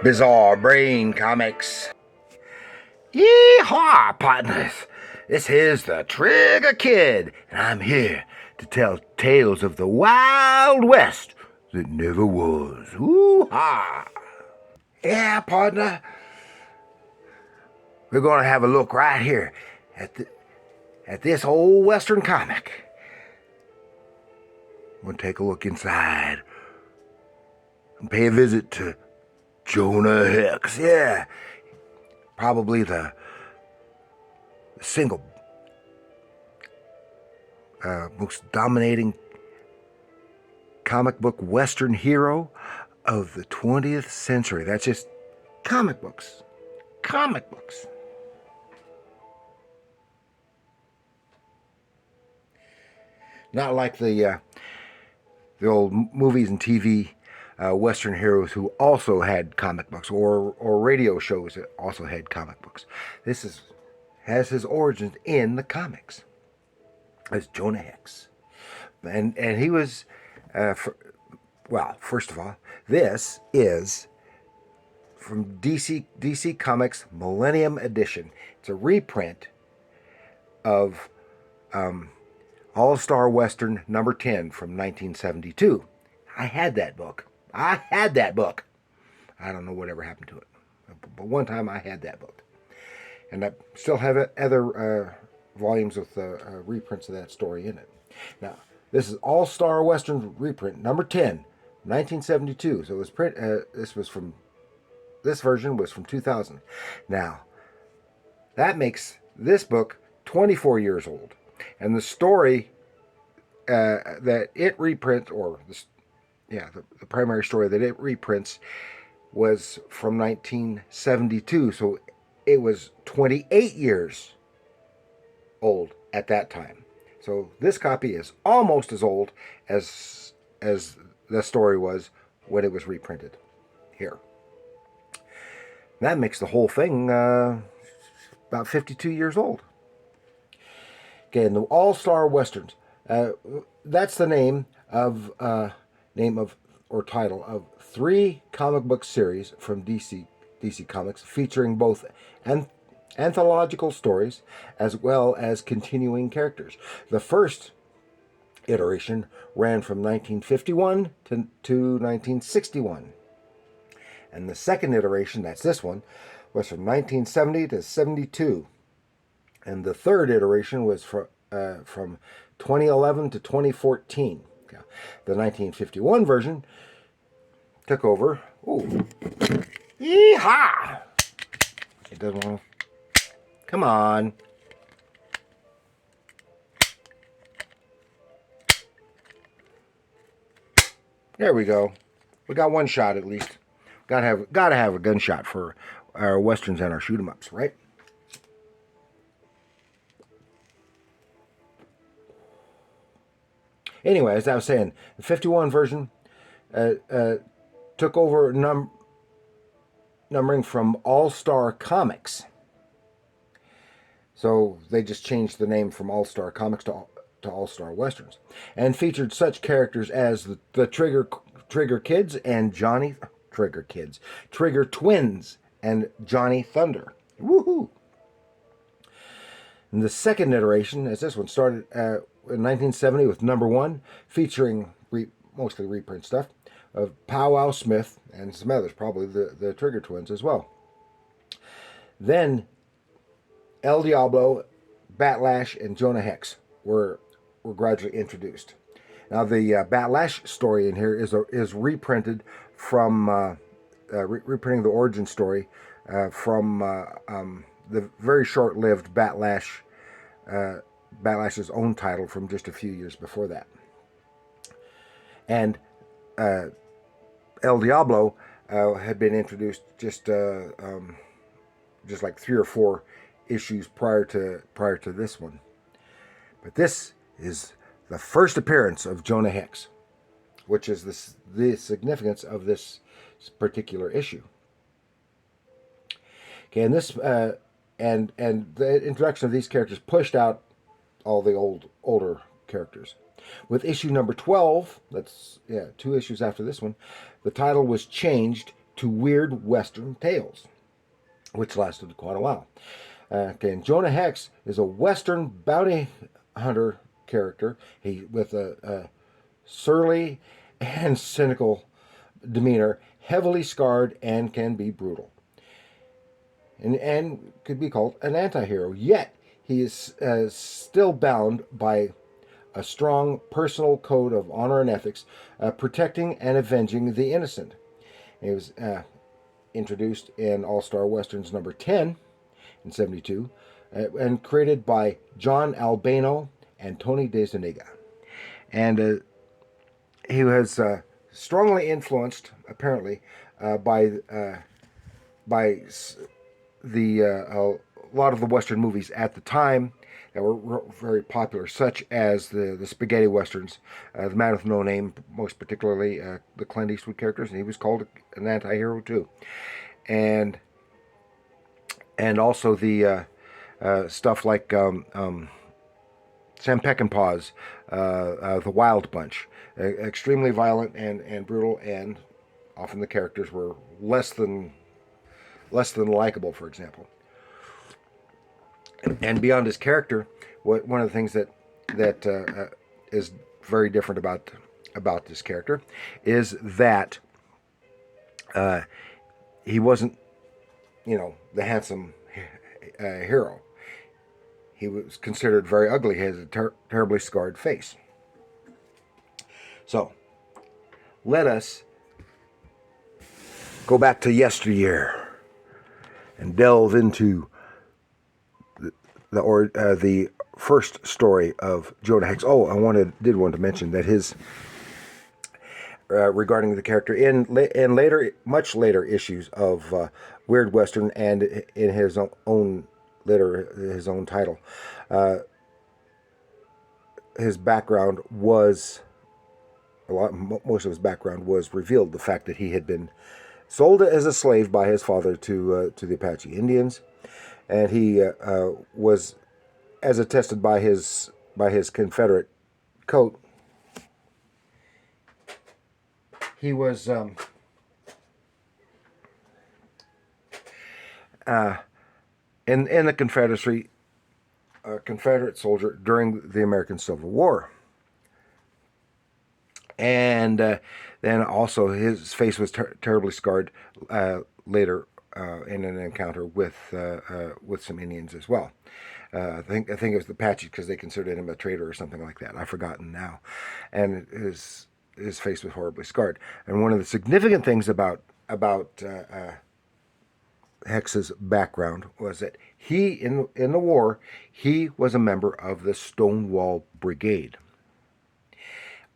Bizarre Brain Comics. Yeehaw, partners! This is the Trigger Kid, and I'm here to tell tales of the Wild West that never was. Woo-ha! Yeah, partner. We're going to have a look right here at this old Western comic. We'll take a look inside and pay a visit to Jonah Hex. Yeah, probably the single most dominating comic book Western hero of the 20th century. That's just comic books. Comic books. Not like the old movies and TV Western heroes who also had comic books, or radio shows that also had comic books. This has his origins in the comics as Jonah Hex, and he was first of all, this is from DC Comics Millennium Edition. It's a reprint of All-Star Western number 10 from 1972. I had that book. I don't know whatever happened to it, but one time I had that book. And I still have other volumes with reprints of that story in it. Now, this is All-Star Western reprint number 10, 1972. So it was this version was from 2000. Now, that makes this book 24 years old. And the story that it reprints, the primary story that it reprints was from 1972. So it was 28 years old at that time. So this copy is almost as old as the story was when it was reprinted here. That makes the whole thing about 52 years old. Again, the All-Star Westerns. That's the name of title of 3 comic book series from DC Comics, featuring both anthological stories as well as continuing characters. The first iteration ran from 1951 to 1961. And the second iteration, that's this one, was from 1970 to 72. And the third iteration was from 2011 to 2014. The 1951 version took over. Ooh. Yeehaw! It doesn't want to. Come on. There we go. We got one shot at least. Gotta have a gunshot for our westerns and our shoot 'em ups, right? Anyway, as I was saying, the 51 version took over numbering from All-Star Comics. So they just changed the name from All-Star Comics to All-Star Westerns, and featured such characters as the Trigger Kids and Trigger Twins and Johnny Thunder. Woohoo! And the second iteration, as this one started in 1970 with number 1, featuring mostly reprint stuff of Powwow Smith and some others, probably the Trigger Twins as well. Then El Diablo, Batlash, and Jonah Hex were gradually introduced. Now the Batlash story in here is reprinted from reprinting the origin story from the very short-lived Batlash's own title from just a few years before that. And El Diablo had been introduced just like 3 or 4 issues prior to this one. But this is the first appearance of Jonah Hex, which is the significance of this particular issue. Okay, and this and the introduction of these characters pushed out all the older characters. With issue number 12, that's 2 issues after this one, the title was changed to weird Western tales, which lasted quite a while. And Jonah Hex is a Western bounty hunter character. He with a surly and cynical demeanor, heavily scarred, and can be brutal. And could be called an anti-hero. Yet he is still bound by a strong personal code of honor and ethics, protecting and avenging the innocent. He was introduced in All-Star Westerns number 10 in 72, and created by John Albano and Tony DeZuniga. And he was strongly influenced, apparently, by a lot of the Western movies at the time that were very popular, such as the spaghetti westerns, The Man with No Name, most particularly the Clint Eastwood characters, and he was called an anti-hero too. And also the stuff like Sam Peckinpah's The Wild Bunch, extremely violent and brutal, and often the characters were less than likable, for example. And beyond his character, one of the things that is very different about this character is that he wasn't, the handsome hero. He was considered very ugly. He has a terribly scarred face. So, let us go back to yesteryear and delve into the first story of Jonah Hex. Oh, I did want to mention that his regarding the character in later, much later issues of Weird Western, and in his own title, his background was most of his background was revealed. The fact that he had been sold as a slave by his father to the Apache Indians, and he was, as attested by his Confederate coat, he was in the Confederacy, a Confederate soldier during the American Civil War. And then also his face was terribly scarred later in an encounter with some Indians as well. I think it was the Apache, because they considered him a traitor or something like that. I've forgotten now. And his face was horribly scarred. And one of the significant things about Hex's background was that he, in the war, he was a member of the Stonewall Brigade,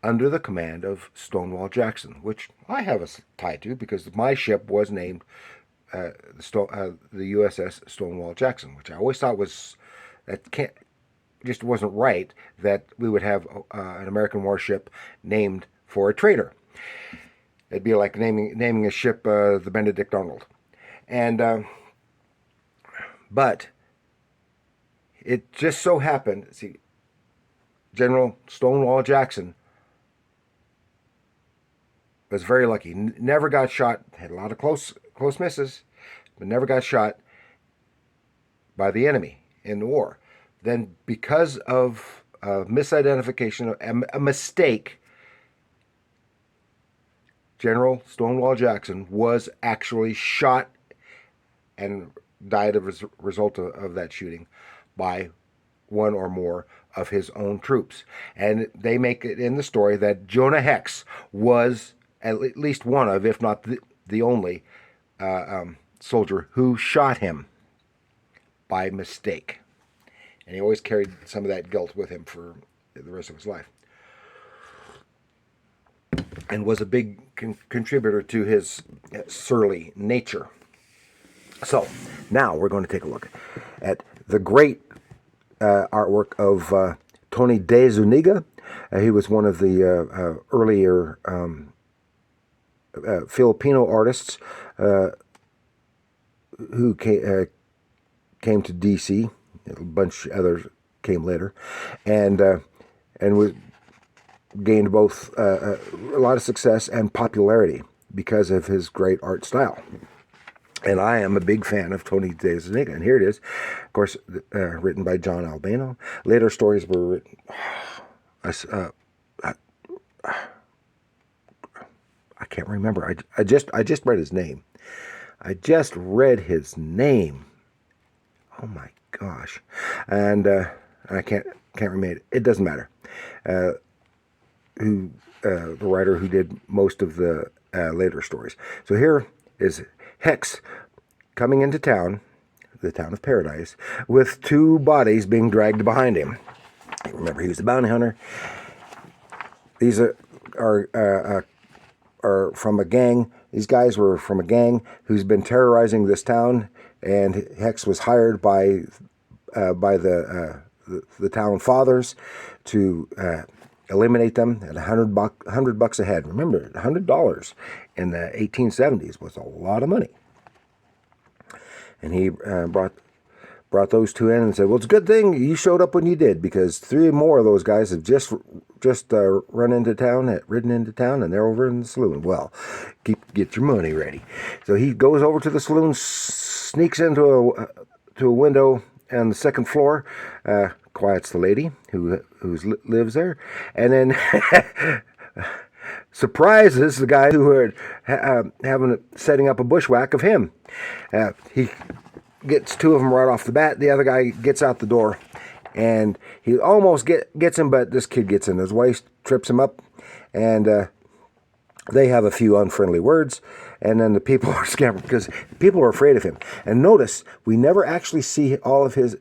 under the command of Stonewall Jackson, which I have a tie to because my ship was named the USS Stonewall Jackson, which I always thought just wasn't right that we would have an American warship named for a traitor. It'd be like naming a ship the Benedict Arnold. And but it just so happened, General Stonewall Jackson was very lucky. Never got shot. Had a lot of close misses, but never got shot by the enemy in the war. Then, because of misidentification, a mistake, General Stonewall Jackson was actually shot and died as a result of that shooting by one or more of his own troops. And they make it in the story that Jonah Hex was at least one of, if not the only, soldier who shot him by mistake. And he always carried some of that guilt with him for the rest of his life. And was a big contributor to his surly nature. So, now we're going to take a look at the great artwork of Tony DeZuniga. He was one of the earlier Filipino artists who came to D.C. A bunch of others came later, and gained both a lot of success and popularity because of his great art style. And I am a big fan of Tony DeZuniga. And here it is, of course, written by John Albano. Later stories were written... I can't remember. I just read his name. I just read his name. Oh my gosh! And I can't remember. It doesn't matter. Who the writer who did most of the later stories? So here is Hex coming into town, the town of Paradise, with two bodies being dragged behind him. Remember, he was a bounty hunter. These are from a gang. These guys were from a gang who's been terrorizing this town, and Hex was hired by the town fathers to eliminate them at $100 a head. Remember, $100 in the 1870s was a lot of money. And he brought those two in and said, "Well, it's a good thing you showed up when you did, because 3 more of those guys have just ridden into town, and they're over in the saloon. Well, get your money ready." So he goes over to the saloon, sneaks into a window on the second floor, quiets the lady who lives there, and then surprises the guy who are setting up a bushwhack of him. He gets 2 of them right off the bat. The other guy gets out the door, and he almost gets him, but this kid gets in his way, trips him up, and they have a few unfriendly words, and then the people are scared because people are afraid of him. And notice, we never actually see all of his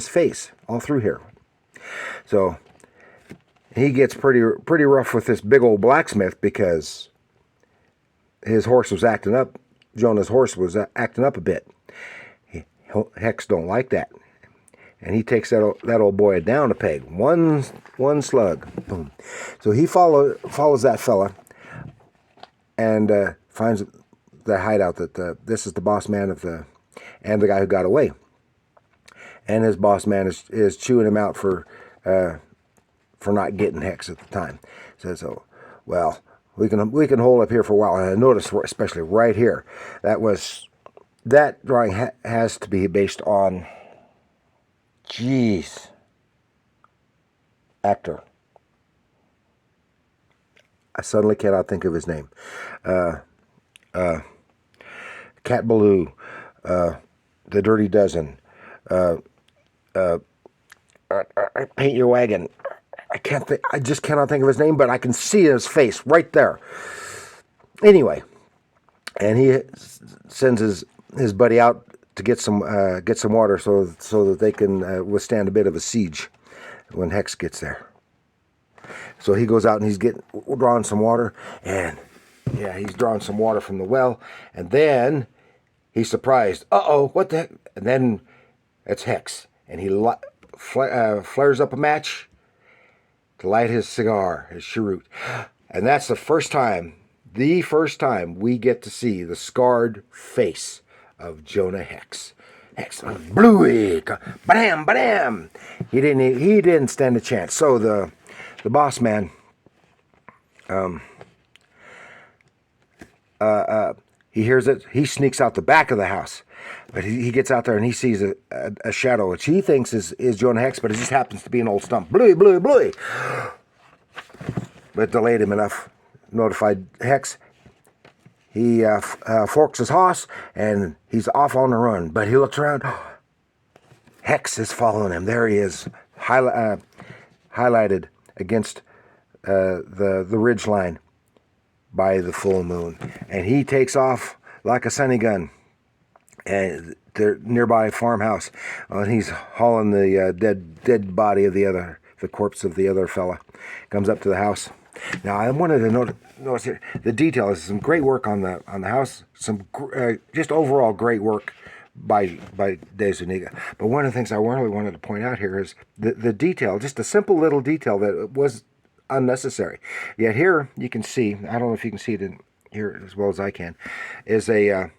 face all through here. So he gets pretty rough with this big old blacksmith because his horse was acting up. Jonah's horse was acting up a bit. Hex don't like that, and he takes that old boy down a peg. One slug, boom. So he follows that fella, and finds the hideout that this is the boss man and the guy who got away, and his boss man is chewing him out for not getting Hex at the time. Says, "Oh, well, we can hold up here for a while." And I notice, especially right here, that drawing has to be based on, actor. I suddenly cannot think of his name. Cat Ballou, The Dirty Dozen, Paint Your Wagon. I just cannot think of his name, but I can see his face right there. Anyway, and he sends his buddy out to get some water so that they can withstand a bit of a siege when Hex gets there. So he goes out and he's drawing some water, and he's drawing some water from the well, and then he's surprised. Uh-oh, what the heck? And then it's Hex, and he flares up a match to light his cigar, his cheroot. And that's the first time we get to see the scarred face of Jonah Hex. Hex, bluey, bam, bam. He didn't stand a chance. So the boss man, he hears it. He sneaks out the back of the house, but he gets out there and he sees a shadow, which he thinks is Jonah Hex, but it just happens to be an old stump. Bluey, bluey, bluey. But delayed him enough. Notified Hex. He forks his horse, and he's off on the run. But he looks around. Hex is following him. There he is, highlighted against the ridge line by the full moon. And he takes off like a sunny gun. And the nearby farmhouse. And he's hauling the dead body of the corpse of the other fella. Comes up to the house. Now, I wanted to notice here, the detail is some great work on the house, some just overall great work by DeZuniga. But one of the things I really wanted to point out here is the detail, just a simple little detail that was unnecessary. Yet here you can see, I don't know if you can see it in here as well as I can, is a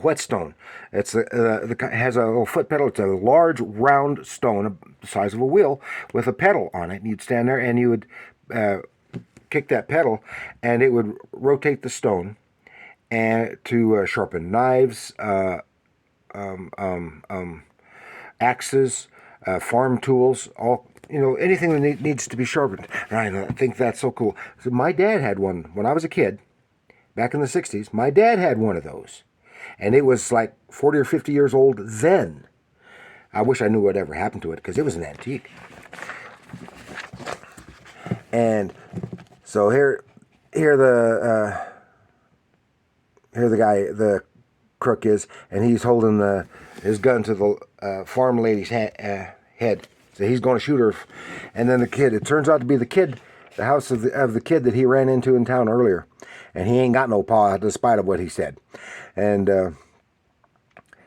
whetstone. It has a little foot pedal. It's a large round stone the size of a wheel with a pedal on it. And you'd stand there and you would kick that pedal, and it would rotate the stone and to sharpen knives, axes, farm tools, all anything that needs to be sharpened. And I think that's so cool. So my dad had one when I was a kid, back in the '60s. My dad had one of those, and it was like 40 or 50 years old then. I wish I knew what ever happened to it because it was an antique. And so here the guy, the crook is, and he's holding his gun to the farm lady's head. So he's going to shoot her, and then the kid. It turns out to be the house of the kid that he ran into in town earlier, and he ain't got no paw, despite of what he said. And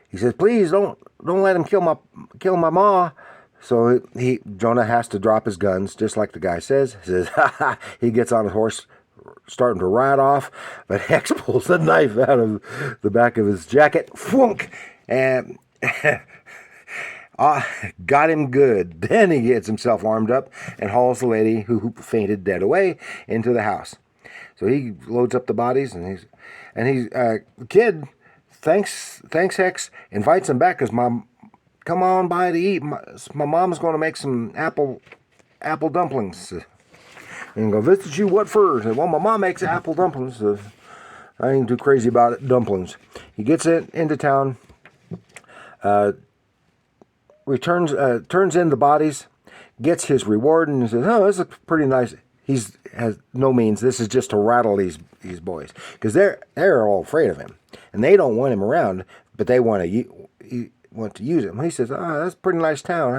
he says, "Please don't let him kill my ma." So Jonah has to drop his guns, just like the guy says. He says, "Ha ha!" He gets on his horse, starting to ride off, but Hex pulls the knife out of the back of his jacket, fwunk, and got him good. Then he gets himself armed up and hauls the lady who fainted dead away into the house. So he loads up the bodies, and the kid thanks Hex, invites him back because come on by to eat. My mom's going to make some apple dumplings. And go visit you. What for? Well, my mom makes apple dumplings. I ain't too crazy about it. Dumplings. He gets into town. Turns in the bodies, gets his reward, and says, "Oh, this is pretty nice." He has no means. This is just to rattle these boys because they're all afraid of him, and they don't want him around, but they want to use him. He says, "Oh, that's a pretty nice town.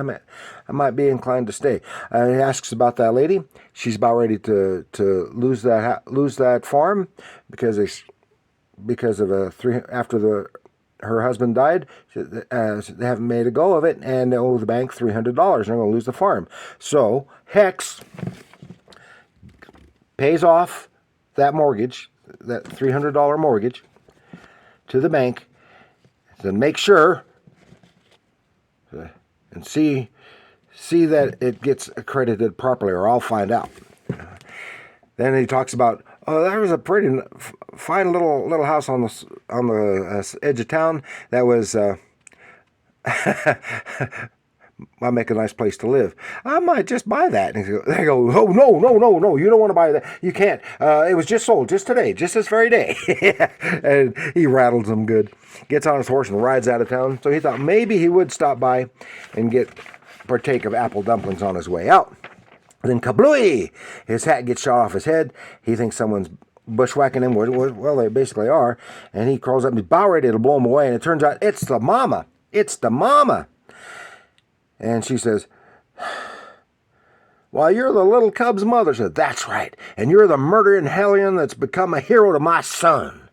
I might be inclined to stay." He asks about that lady. She's about ready to lose that farm because of her husband died. They haven't made a go of it, and they owe the bank $300. They're going to lose the farm. So Hex pays off that mortgage, that $300 mortgage, to the bank, to make sure and see that it gets accredited properly, or I'll find out. Then he talks about, there was a pretty fine little house on the edge of town that was might make a nice place to live. I might just buy that. And they go, "Oh, no, you don't want to buy that. You can't. It was just sold just today, just this very day." And he rattles them good. Gets on his horse and rides out of town. So he thought maybe he would stop by and partake of apple dumplings on his way out. Then kablooey! His hat gets shot off his head. He thinks someone's bushwhacking him. Well, they basically are. And he crawls up and he's about ready to blow him away. And it turns out it's the mama. It's the mama. And she says, "Well, you're the little cub's mother." She said, "That's right. And you're the murdering hellion that's become a hero to my son."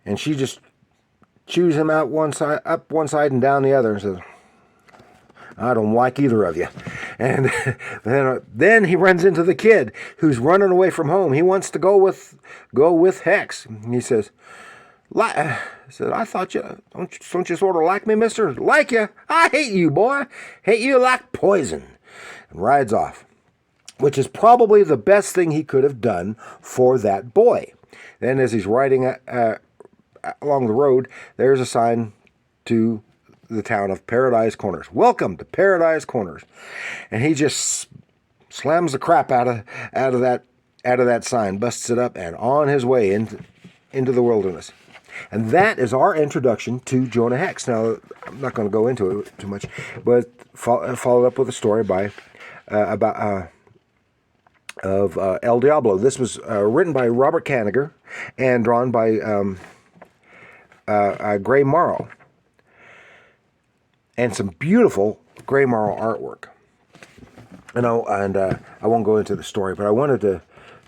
And she just chews him out up one side and down the other, and says, "I don't like either of you." And then he runs into the kid who's running away from home. He wants to go with Hex. He says, "I thought don't you sort of like me, mister?" "Like you? I hate you, boy. Hate you like poison." And rides off, which is probably the best thing he could have done for that boy. Then as he's riding along the road, there's a sign to the town of Paradise Corners. "Welcome to Paradise Corners." And he just slams the crap out of that sign, busts it up, and on his way into the wilderness. And that is our introduction to Jonah Hex. Now, I'm not going to go into it too much, but followed up with a story of El Diablo. This was written by Robert Kanigher and drawn by Gray Morrow. And some beautiful Gray Morrow artwork. And I won't go into the story, but I wanted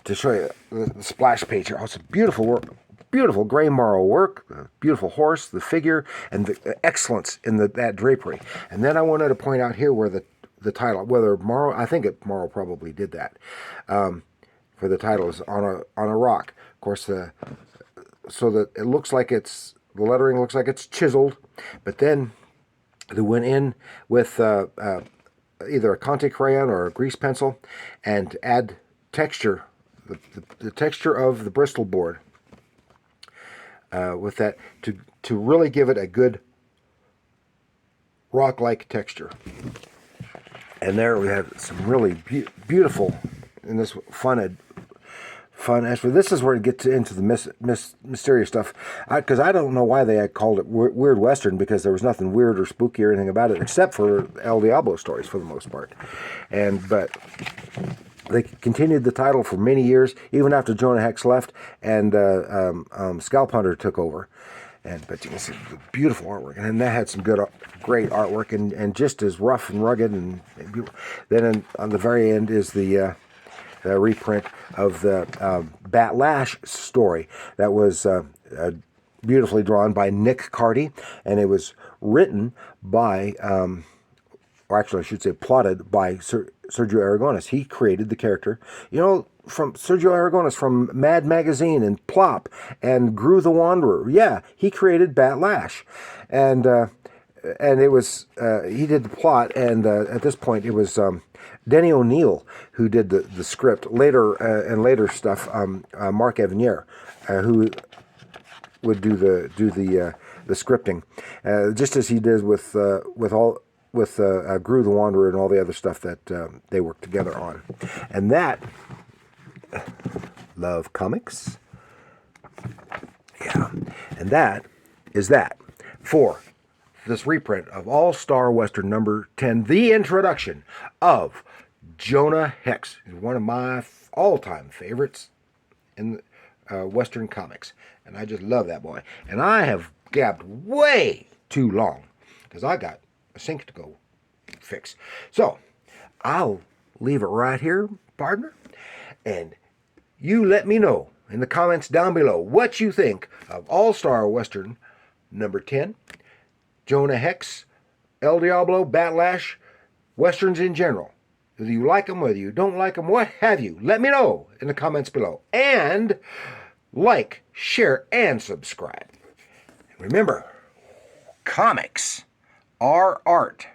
to show you the splash page here. Oh, it's a beautiful work. Beautiful Gray Morrow work, the beautiful horse, the figure, and the excellence in that drapery. And then I wanted to point out here where the title, whether Morrow, I think Morrow probably did that, for the title is on a rock. Of course, so that it looks like the lettering looks like it's chiseled, but then they went in with either a Conte crayon or a grease pencil and add texture, the texture of the Bristol board, with that to really give it a good rock-like texture. And there we have some really beautiful, and this fun. Actually, this is where it gets into the mysterious stuff. Because I don't know why they had called it Weird Western, because there was nothing weird or spooky or anything about it, except for El Diablo stories for the most part. But they continued the title for many years, even after Jonah Hex left and Scalp Hunter took over. But you can see the beautiful artwork, and that had some great artwork, and just as rough and rugged. And then on the very end is the reprint of the Bat Lash story that was beautifully drawn by Nick Carty, and it was written by, or actually I should say plotted by Sergio Aragonis. He created the character, from Sergio Aragonis from Mad Magazine and Plop and Gru the Wanderer. Yeah, he created Bat Lash, and it was he did the plot, and at this point it was Denny O'Neil who did the script. Later stuff, Mark Evanier, who would do the scripting, just as he did with Gru the Wanderer and all the other stuff that they worked together on. And that, love comics, yeah, and that is that for this reprint of All-Star Western number 10, the introduction of Jonah Hex. He's one of my all-time favorites in Western comics, and I just love that boy. And I have gabbed way too long because I got a sink to go fix. So I'll leave it right here, partner, and you let me know in the comments down below what you think of All-Star Western number 10, Jonah Hex, El Diablo, Bat Lash, Westerns in general. Whether you like them, whether you don't like them, what have you, let me know in the comments below. And like, share, and subscribe. And remember, comics are art.